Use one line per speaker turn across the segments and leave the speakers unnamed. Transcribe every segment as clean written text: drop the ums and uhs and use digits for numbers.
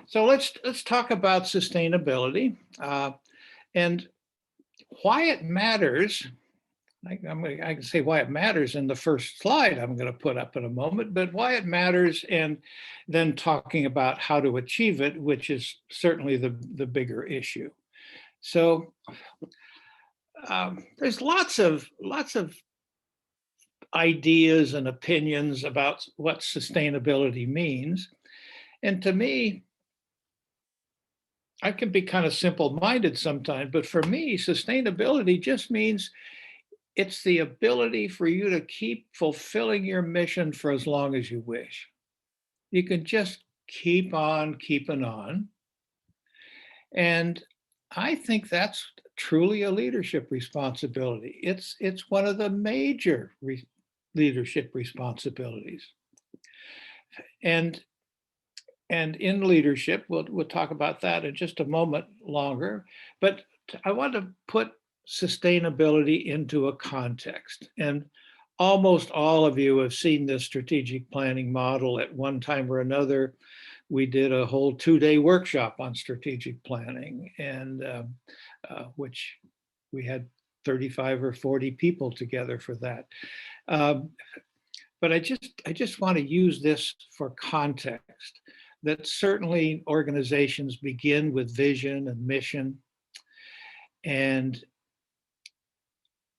So let's talk about sustainability and why it matters. I can say why it matters in the first slide I'm going to put up in a moment, but why it matters, and then talking about how to achieve it, which is certainly the bigger issue. So there's lots of ideas and opinions about what sustainability means, and to me, I can be kind of simple-minded sometimes, but for me, sustainability just means it's the ability for you to keep fulfilling your mission for as long as you wish. You can just keep on keeping on. And I think that's truly a leadership responsibility. It's one of the major leadership responsibilities. And and in leadership, we'll talk about that in just a moment longer. But I want to put sustainability into a context. And almost all of you have seen this strategic planning model at one time or another. We did a whole 2-day workshop on strategic planning, and which we had 35 or 40 people together for that. But I just want to use this for context, that certainly organizations begin with vision and mission and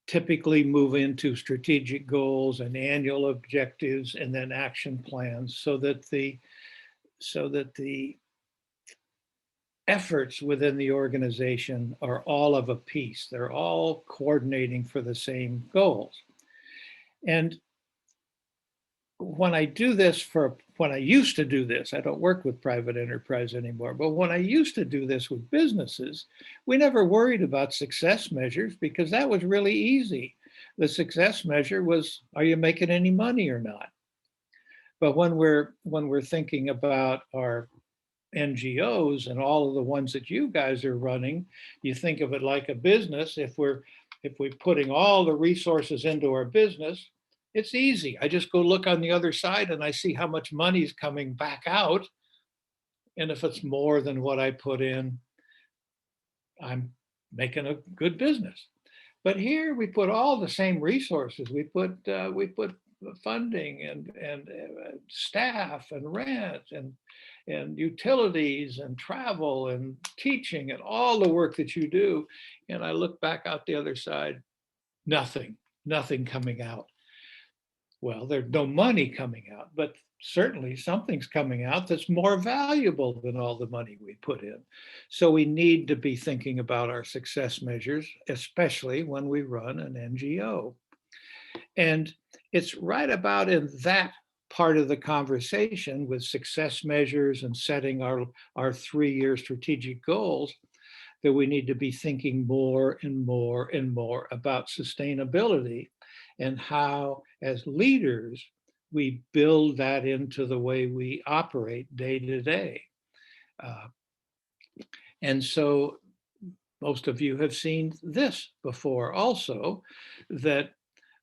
typically move into strategic goals and annual objectives and then action plans, so that the efforts within the organization are all of a piece. They're all coordinating for the same goals. And when I used to do this, I don't work with private enterprise anymore, but when I used to do this with businesses, we never worried about success measures because that was really easy. The success measure was, are you making any money or not? But when we're thinking about our NGOs and all of the ones that you guys are running, you think of it like a business. If we're putting all the resources into our business, it's easy. I just go look on the other side and I see how much money is coming back out. And if it's more than what I put in, I'm making a good business. But here we put all the same resources. We put funding and staff and rent and utilities and travel and teaching and all the work that you do. And I look back out the other side, nothing coming out. Well, there's no money coming out, but certainly something's coming out that's more valuable than all the money we put in. So we need to be thinking about our success measures, especially when we run an NGO. And it's right about in that part of the conversation with success measures and setting our 3-year strategic goals that we need to be thinking more and more and more about sustainability and how, as leaders, we build that into the way we operate day to day. And so most of you have seen this before also, that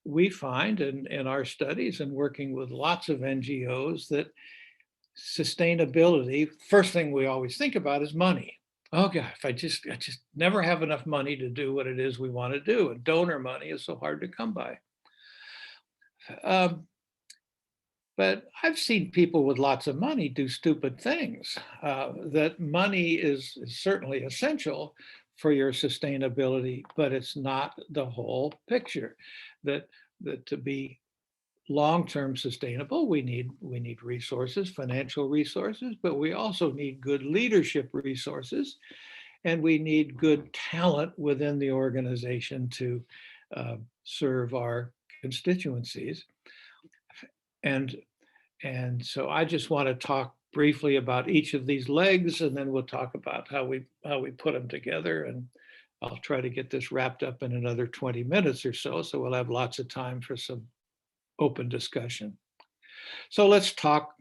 we find in our studies and working with lots of NGOs that sustainability, first thing we always think about is money. Oh God, if I just never have enough money to do what it is we want to do. And donor money is so hard to come by. But I've seen people with lots of money do stupid things. That money is certainly essential for your sustainability, but it's not the whole picture. That to be long-term sustainable, we need resources, financial resources, but we also need good leadership resources, and we need good talent within the organization to serve our constituencies. And so I just want to talk briefly about each of these legs, and then we'll talk about how we put them together. And I'll try to get this wrapped up in another 20 minutes or so we'll have lots of time for some open discussion. So let's talk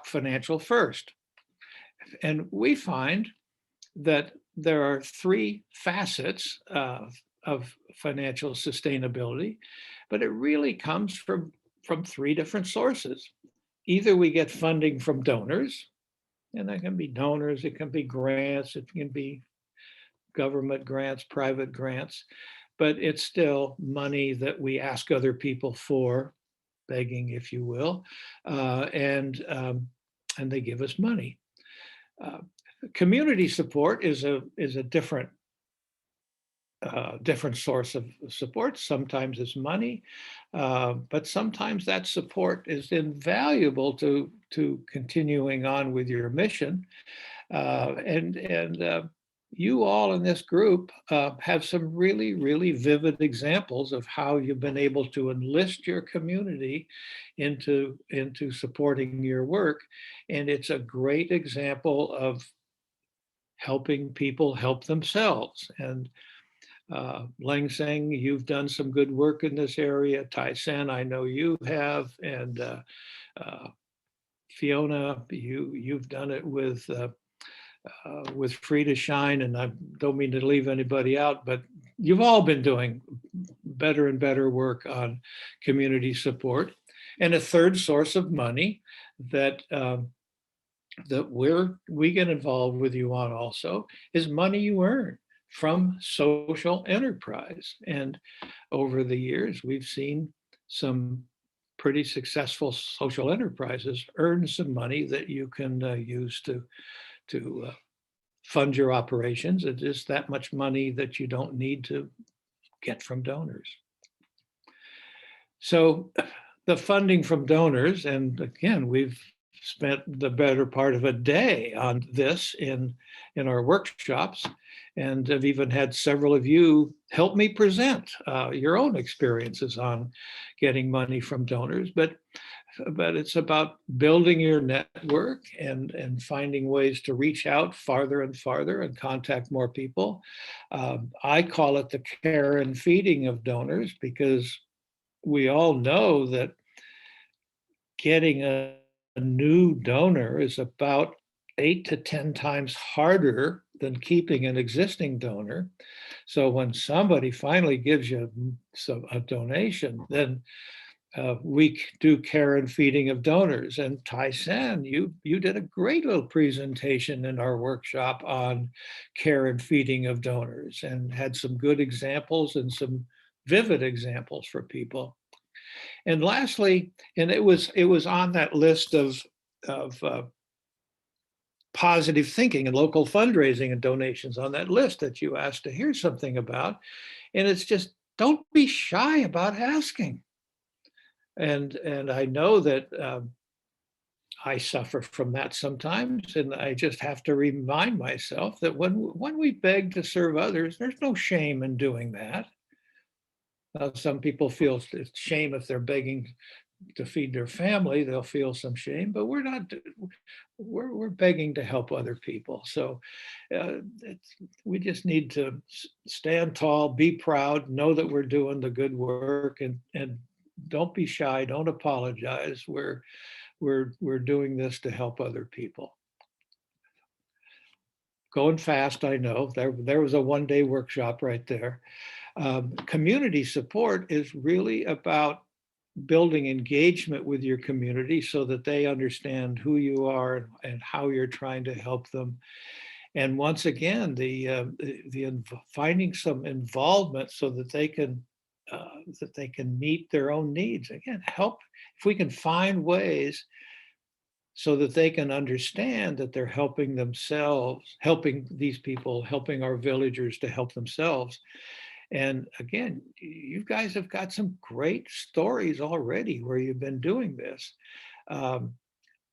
financial first. And we find that there are 3 facets of financial sustainability, but it really comes from 3 different sources. Either we get funding from donors, And that can be donors, it can be grants, it can be government grants, private grants, but it's still money that we ask other people for, begging, if you will, and they give us money. Uh, Community support is a different source of support. Sometimes it's money, but sometimes that support is invaluable to continuing on with your mission. And you all in this group have some really, really vivid examples of how you've been able to enlist your community into supporting your work. And it's a great example of helping people help themselves. And Lang Seng, you've done some good work in this area. Tai Sen, I know you have. And uh, Fiona, you've done it with Free to Shine, and I don't mean to leave anybody out, but you've all been doing better and better work on community support. And a third source of money that we get involved with you on also is money you earn from social enterprise. And over the years, we've seen some pretty successful social enterprises earn some money that you can use to fund your operations. It is that much money that you don't need to get from donors. So the funding from donors, and again, we've spent the better part of a day on this in our workshops, and have even had several of you help me present your own experiences on getting money from donors. But it's about building your network and finding ways to reach out farther and farther and contact more people. I call it the care and feeding of donors, because we all know that getting a new donor is about 8 to 10 times harder than keeping an existing donor. So when somebody finally gives you a donation, then we do care and feeding of donors. And Tai San, you did a great little presentation in our workshop on care and feeding of donors, and had some good examples and some vivid examples for people. And lastly, and it was on that list of positive thinking and local fundraising and donations on that list that you asked to hear something about. And it's just, don't be shy about asking. And I know that I suffer from that sometimes, and I just have to remind myself that when we beg to serve others, there's no shame in doing that. Some people feel shame if they're begging to feed their family; they'll feel some shame. But we're not. We're begging to help other people. So we just need to stand tall, be proud, know that we're doing the good work, and don't be shy. Don't apologize. We're doing this to help other people. Going fast, I know. There was a one-day workshop right there. Community support is really about building engagement with your community so that they understand who you are and how you're trying to help them. And once again, the finding some involvement so that they can meet their own needs. Again, help if we can find ways so that they can understand that they're helping themselves, helping these people, helping our villagers to help themselves. And again, you guys have got some great stories already where you've been doing this. Um,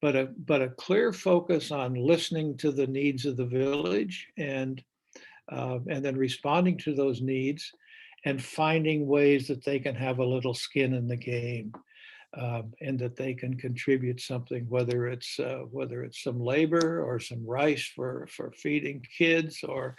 but a clear focus on listening to the needs of the village, and then responding to those needs and finding ways that they can have a little skin in the game. And that they can contribute something, whether it's some labor or some rice for feeding kids, or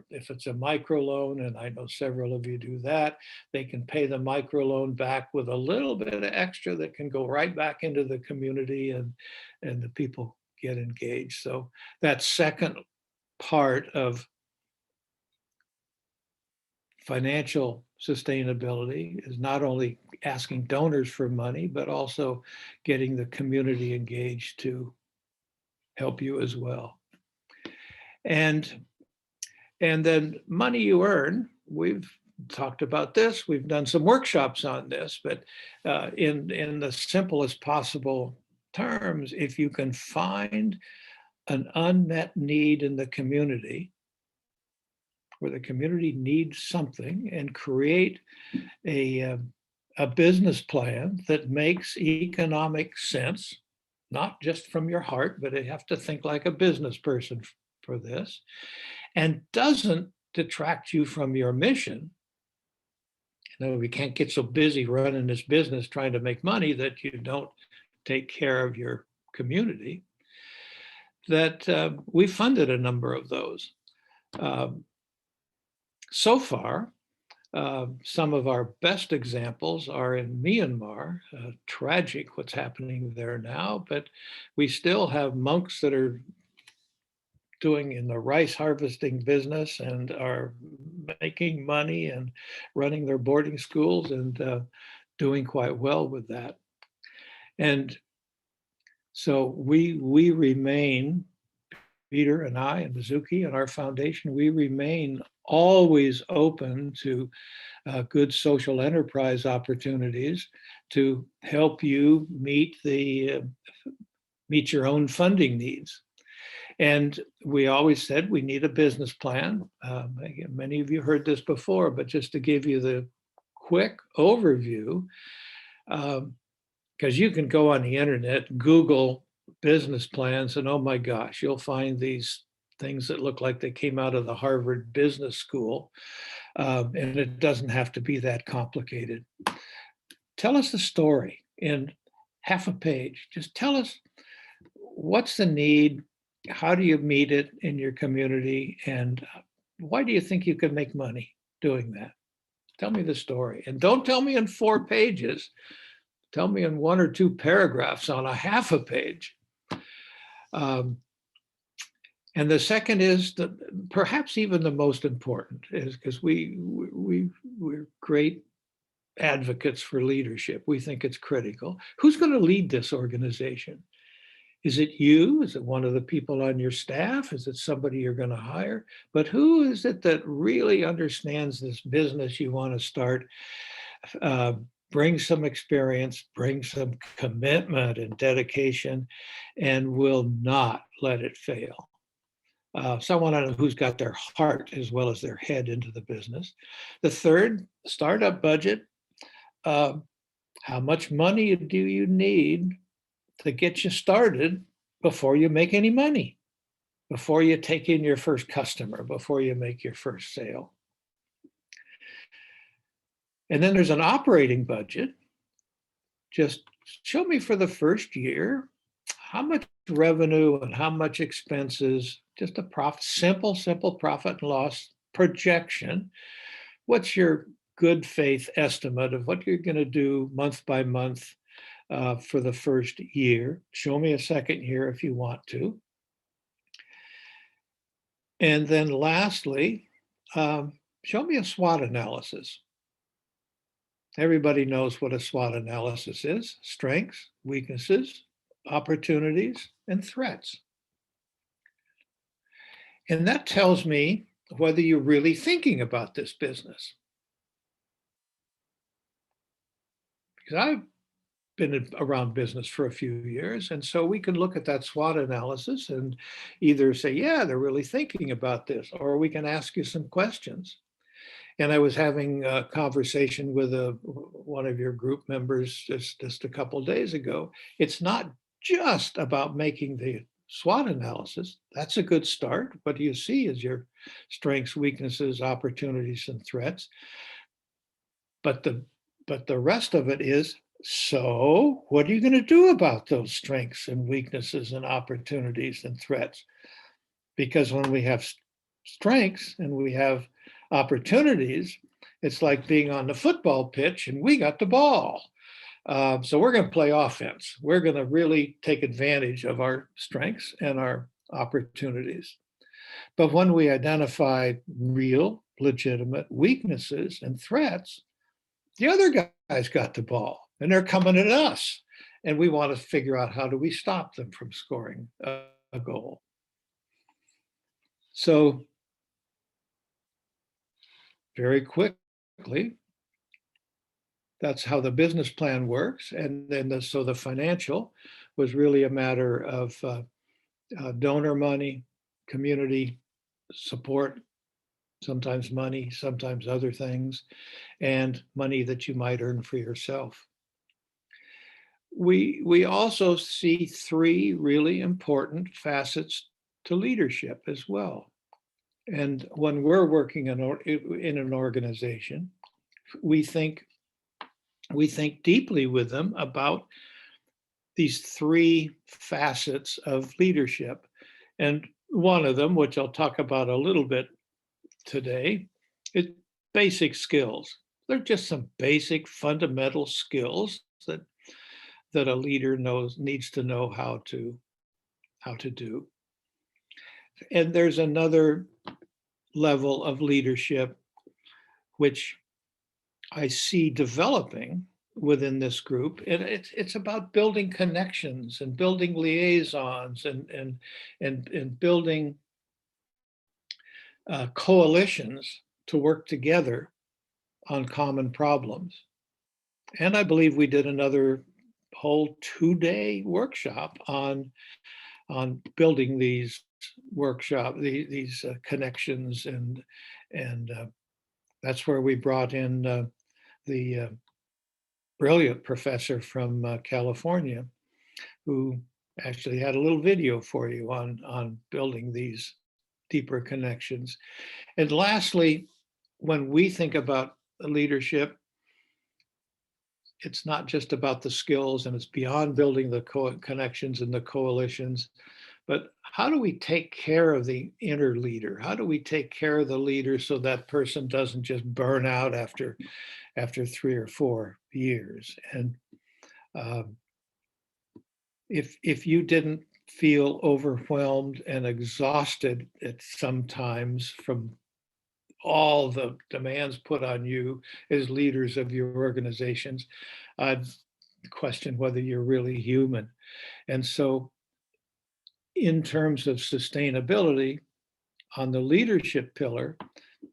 if it's a microloan, and I know several of you do that, they can pay the microloan back with a little bit of extra that can go right back into the community, and the people get engaged. So that second part of financial sustainability is not only asking donors for money, but also getting the community engaged too. help you as well. And then money you earn, we've talked about this, we've done some workshops on this, but in the simplest possible terms, if you can find an unmet need in the community, where the community needs something, and create a business plan that makes economic sense, not just from your heart, but you have to think like a business person for this, and doesn't detract you from your mission. You know, we can't get so busy running this business trying to make money that you don't take care of your community. That we funded a number of those. So far, some of our best examples are in Myanmar. Tragic what's happening there now, but we still have monks that are doing in the rice harvesting business and are making money and running their boarding schools and doing quite well with that. And so we remain, Peter and I and Mizuki and our foundation, we remain always open to good social enterprise opportunities to help you meet your own funding needs. And we always said we need a business plan. Many of you heard this before, but just to give you the quick overview, because you can go on the internet, Google business plans, and oh my gosh, you'll find these things that look like they came out of the Harvard Business School. And it doesn't have to be that complicated. Tell us the story in half a page. Just tell us what's the need, how do you meet it in your community, and why do you think you can make money doing that? Tell me the story. And don't tell me in 4 pages. Tell me in 1 or 2 paragraphs on a half a page. And the second is perhaps even the most important, is because we're great advocates for leadership. We think it's critical. Who's going to lead this organization? Is it you? Is it one of the people on your staff? Is it somebody you're going to hire? But who is it that really understands this business you want to start? Bring some experience, bring some commitment and dedication, and will not let it fail. Someone who's got their heart as well as their head into the business. The third, startup budget. How much money do you need to get you started before you make any money, before you take in your first customer, before you make your first sale? And then there's an operating budget. Just show me for the first year, how much revenue and how much expenses, just a simple profit and loss projection. What's your good faith estimate of what you're going to do month by month for the first year? Show me a second year if you want to. And then lastly, show me a SWOT analysis. Everybody knows what a SWOT analysis is: strengths, weaknesses, opportunities, and threats. And that tells me whether you're really thinking about this business. Because I've been around business for a few years, and so we can look at that SWOT analysis and either say, yeah, they're really thinking about this, or we can ask you some questions. And I was having a conversation with one of your group members just a couple of days ago. It's not just about making the SWOT analysis. That's a good start. What do you see as your strengths, weaknesses, opportunities, and threats? But the rest of it is, so what are you going to do about those strengths and weaknesses and opportunities and threats? Because when we have strengths and we have opportunities, it's like being on the football pitch and we got the ball. So we're going to play offense. We're going to really take advantage of our strengths and our opportunities. But when we identify real, legitimate weaknesses and threats, the other guys got the ball and they're coming at us. And we want to figure out, how do we stop them from scoring a goal. So very quickly, that's how the business plan works. And then so the financial was really a matter of donor money, community support, sometimes money, sometimes other things, and money that you might earn for yourself. We also see three really important facets to leadership as well. And when we're working in an organization, we think deeply with them about these three facets of leadership. And one of them, which I'll talk about a little bit today, is basic skills. They're just some basic fundamental skills that a leader needs to know how to do. And there's another level of leadership which I see developing within this group, and it's about building connections and building liaisons and building coalitions to work together on common problems. And I believe we did another whole 2-day workshop on building these connections, and that's where we brought in the brilliant professor from California, who actually had a little video for you on building these deeper connections. And lastly, when we think about leadership, it's not just about the skills, and it's beyond building the connections and the coalitions, but how do we take care of the inner leader? How do we take care of the leader so that person doesn't just burn out after 3 or 4 years? And if you didn't feel overwhelmed and exhausted at sometimes from all the demands put on you as leaders of your organizations, I'd question whether you're really human. And so in terms of sustainability, on the leadership pillar,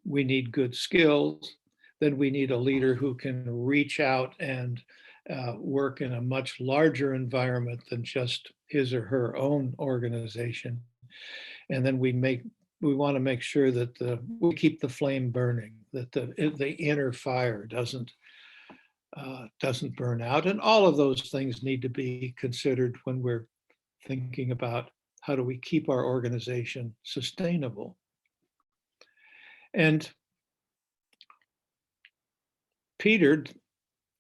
we need good skills. Then we need a leader who can reach out and work in a much larger environment than just his or her own organization. And then we want to make sure that we keep the flame burning, that the inner fire doesn't burn out. And all of those things need to be considered when we're thinking about how do we keep our organization sustainable. And Peter,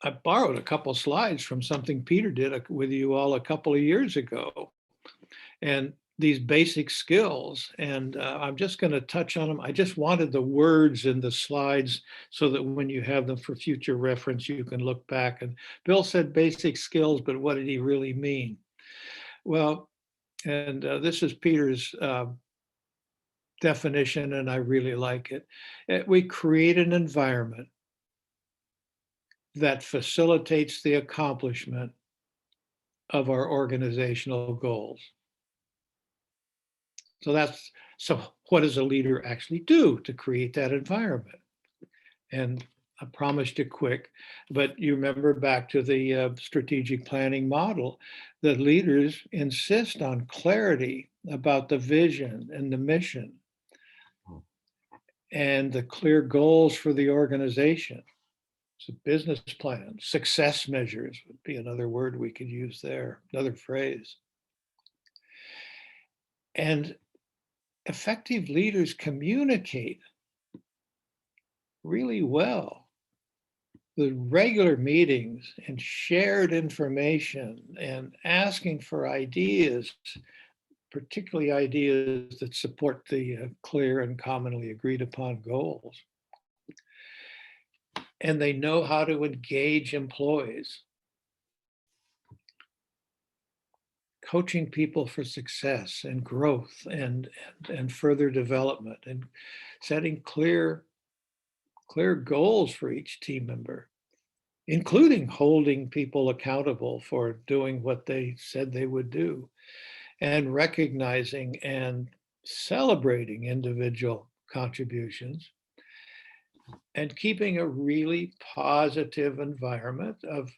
I borrowed a couple slides from something Peter did with you all a couple of years ago. And these basic skills, and I'm just going to touch on them. I just wanted the words in the slides so that when you have them for future reference, you can look back. And Bill said basic skills, but what did he really mean? Well, and this is Peter's definition, and I really like it. We create an environment that facilitates the accomplishment of our organizational goals. So what does a leader actually do to create that environment? And I promised you quick, but you remember back to the strategic planning model, that leaders insist on clarity about the vision and the mission and the clear goals for the organization. So business plan, success measures would be another word we could use there, another phrase. And effective leaders communicate really well. The regular meetings and shared information and asking for ideas, particularly ideas that support the clear and commonly agreed upon goals. And they know how to engage employees. Coaching people for success and growth and further development, and setting clear goals for each team member, including holding people accountable for doing what they said they would do. and recognizing and celebrating individual contributions, and keeping a really positive environment of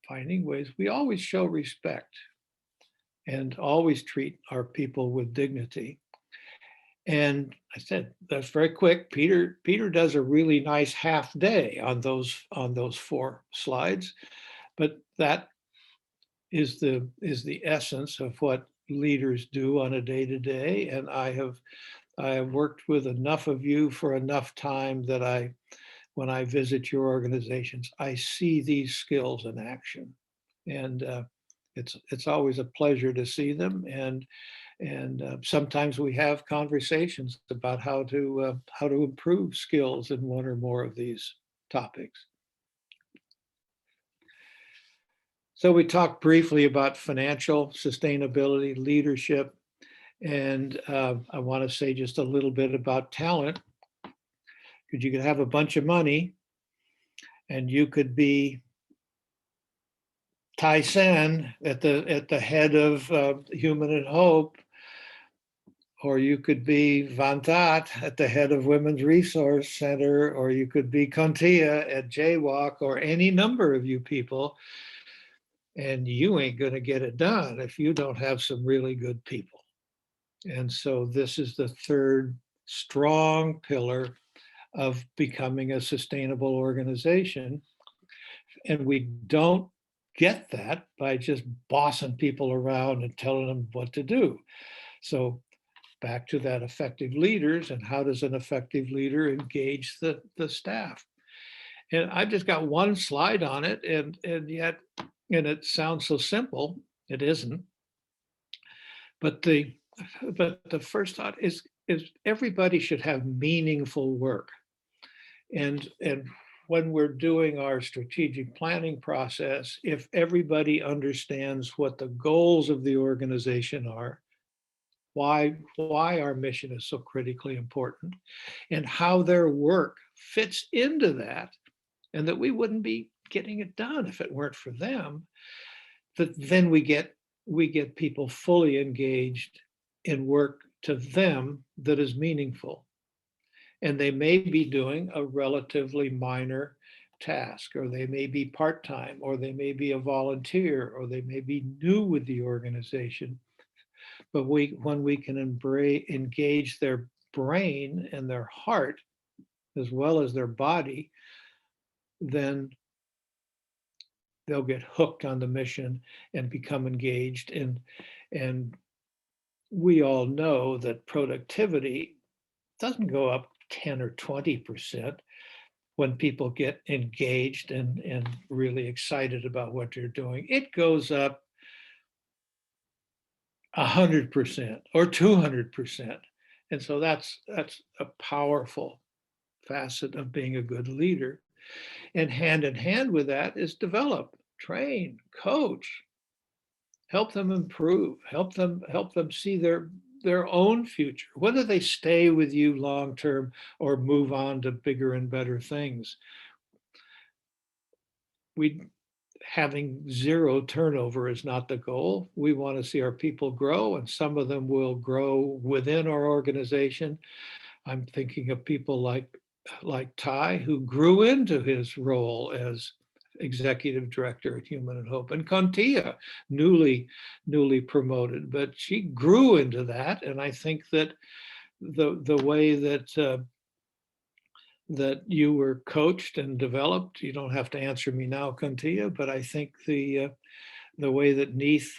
finding ways. We always show respect and always treat our people with dignity. And I said, that's very quick. Peter does a really nice half day on those 4 slides, but that is the essence of what leaders do on a day-to-day. And I have worked with enough of you for enough time that when I visit your organizations, I see these skills in action. And it's always a pleasure to see them. And sometimes we have conversations about how to improve skills in one or more of these topics. So we talked briefly about financial sustainability, leadership, and I want to say just a little bit about talent, because you could have a bunch of money and you could be Tai Sen at the head of Human and Hope, or you could be Van That at the head of Women's Resource Center, or you could be Contia at JWalk, or any number of you people, and you ain't going to get it done if you don't have some really good people. And so this is the third strong pillar of becoming a sustainable organization. And we don't get that by just bossing people around and telling them what to do. So back to that effective leaders, and how does an effective leader engage the staff? And I've just got one slide on it, and yet, and it sounds so simple, it isn't. But the first thought is everybody should have meaningful work. And when we're doing our strategic planning process, if everybody understands what the goals of the organization are, why our mission is so critically important, and how their work fits into that, and that we wouldn't be getting it done if it weren't for them, that then we get people fully engaged in work to them that is meaningful. And they may be doing a relatively minor task, or they may be part-time, or they may be a volunteer, or they may be new with the organization. But when we can engage their brain and their heart as well as their body, then they'll get hooked on the mission and become engaged. And we all know that productivity doesn't go up 10 or 20% when people get engaged and really excited about what they're doing. It goes up 100% or 200%. And so that's a powerful facet of being a good leader. And hand in hand with that is develop, train, coach, help them improve, help them see their own future, whether they stay with you long term or move on to bigger and better things. Having zero turnover is not the goal. We want to see our people grow, and some of them will grow within our organization. I'm thinking of people like Ty, who grew into his role as executive director at Human and Hope, and Contia, newly promoted, but she grew into that. And I think that the way that that you were coached and developed, you don't have to answer me now, Contia, but I think the way that Neith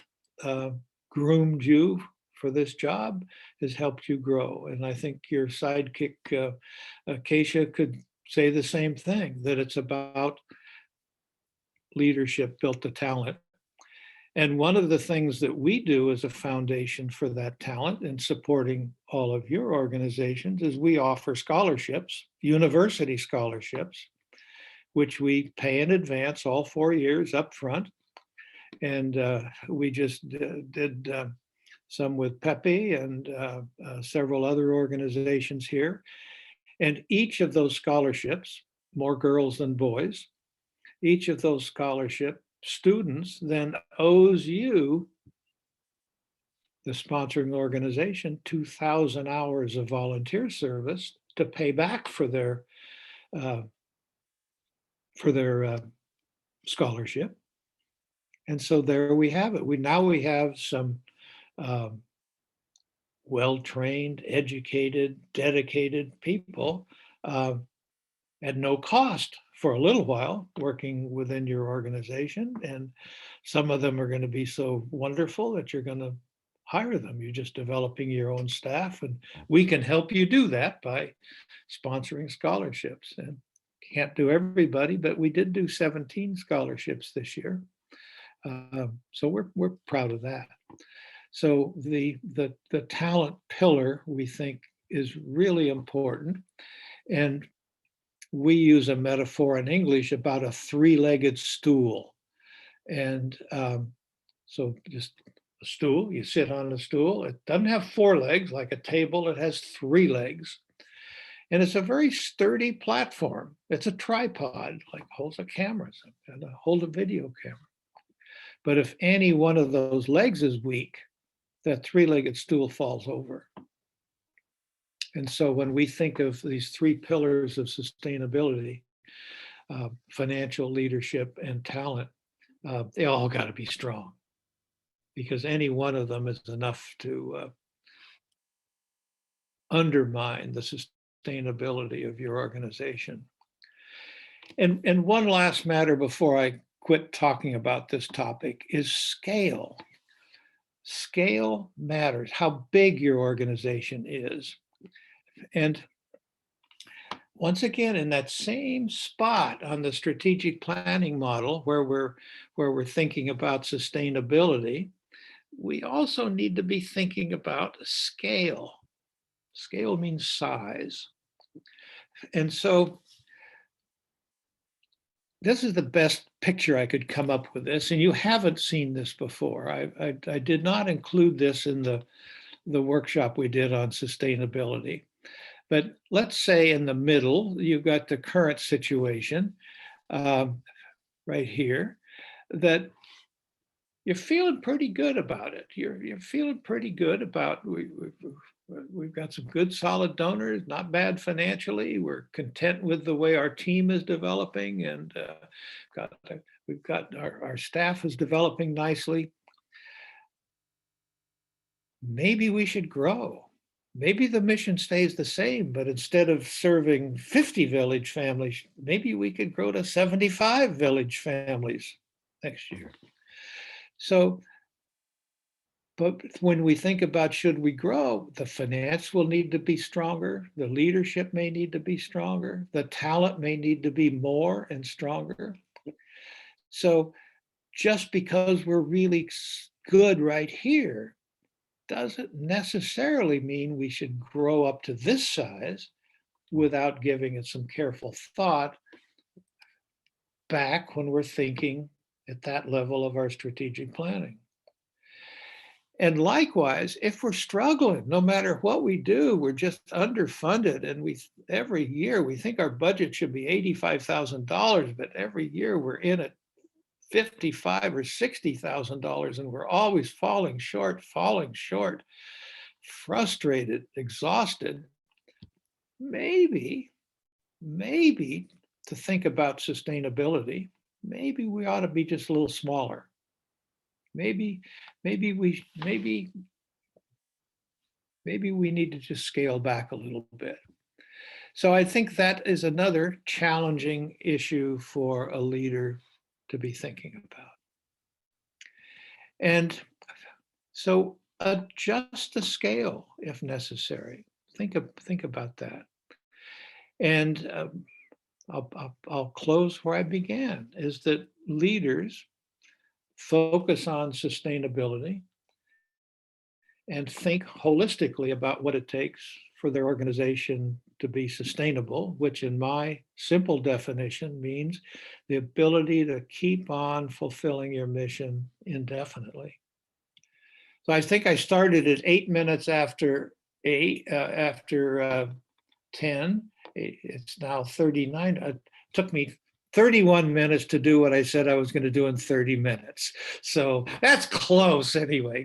groomed you for this job has helped you grow. And I think your sidekick, Acacia, could say the same thing, that it's about leadership built to talent. And one of the things that we do as a foundation for that talent and supporting all of your organizations is we offer scholarships, university scholarships, which we pay in advance all 4 years up front. And we just did some with Pepe and several other organizations here. And each of those scholarships, more girls than boys, each of those scholarship students then owes you the sponsoring organization 2,000 hours of volunteer service to pay back for their uh, scholarship. And so there we have it. We have some um, well-trained, educated, dedicated people uh, at no cost for a little while working within your organization. And some of them are going to be so wonderful that you're going to hire them. You're just developing your own staff, and we can help you do that by sponsoring scholarships. And can't do everybody, but we did do 17 scholarships this year. So we're proud of that. So the talent pillar, we think, is really important. And we use a metaphor in English about a three-legged stool. And so just a stool, you sit on a stool. It doesn't have four legs like a table, it has three legs. And it's a very sturdy platform. It's a tripod, like holds a camera and hold a video camera. But if any one of those legs is weak, that three-legged stool falls over. And so when we think of these three pillars of sustainability, financial, leadership, and talent, they all got to be strong, because any one of them is enough to undermine the sustainability of your organization. And one last matter before I quit talking about this topic is scale. Scale matters, how big your organization is. And once again, in that same spot on the strategic planning model where we're thinking about sustainability, we also need to be thinking about scale. Scale means size. And so this is the best picture I could come up with this, and you haven't seen this before. I did not include this in the workshop we did on sustainability. But let's say in the middle, you've got the current situation right here, that you're feeling pretty good about it. You're feeling pretty good about, we've got some good solid donors, not bad financially. We're content with the way our team is developing, and we've got our staff is developing nicely. Maybe we should grow. Maybe the mission stays the same, but instead of serving 50 village families, maybe we could grow to 75 village families next year. So, but when we think about should we grow, the finance will need to be stronger, the leadership may need to be stronger, the talent may need to be more and stronger. So just because we're really good right here doesn't necessarily mean we should grow up to this size without giving it some careful thought back when we're thinking at that level of our strategic planning. And likewise, if we're struggling, no matter what we do, we're just underfunded, and every year we think our budget should be $85,000, but every year we're in at $55,000 or $60,000, and we're always falling short, frustrated, exhausted. Maybe to think about sustainability, maybe we ought to be just a little smaller. Maybe we need to just scale back a little bit. So I think that is another challenging issue for a leader to be thinking about. And so adjust the scale if necessary. Think about that. And I'll close where I began, is that leaders focus on sustainability and think holistically about what it takes for their organization to be sustainable, which in my simple definition means the ability to keep on fulfilling your mission indefinitely. So I think I started at 8 minutes after 10. It's now 39. It took me 31 minutes to do what I said I was going to do in 30 minutes. So that's close anyway.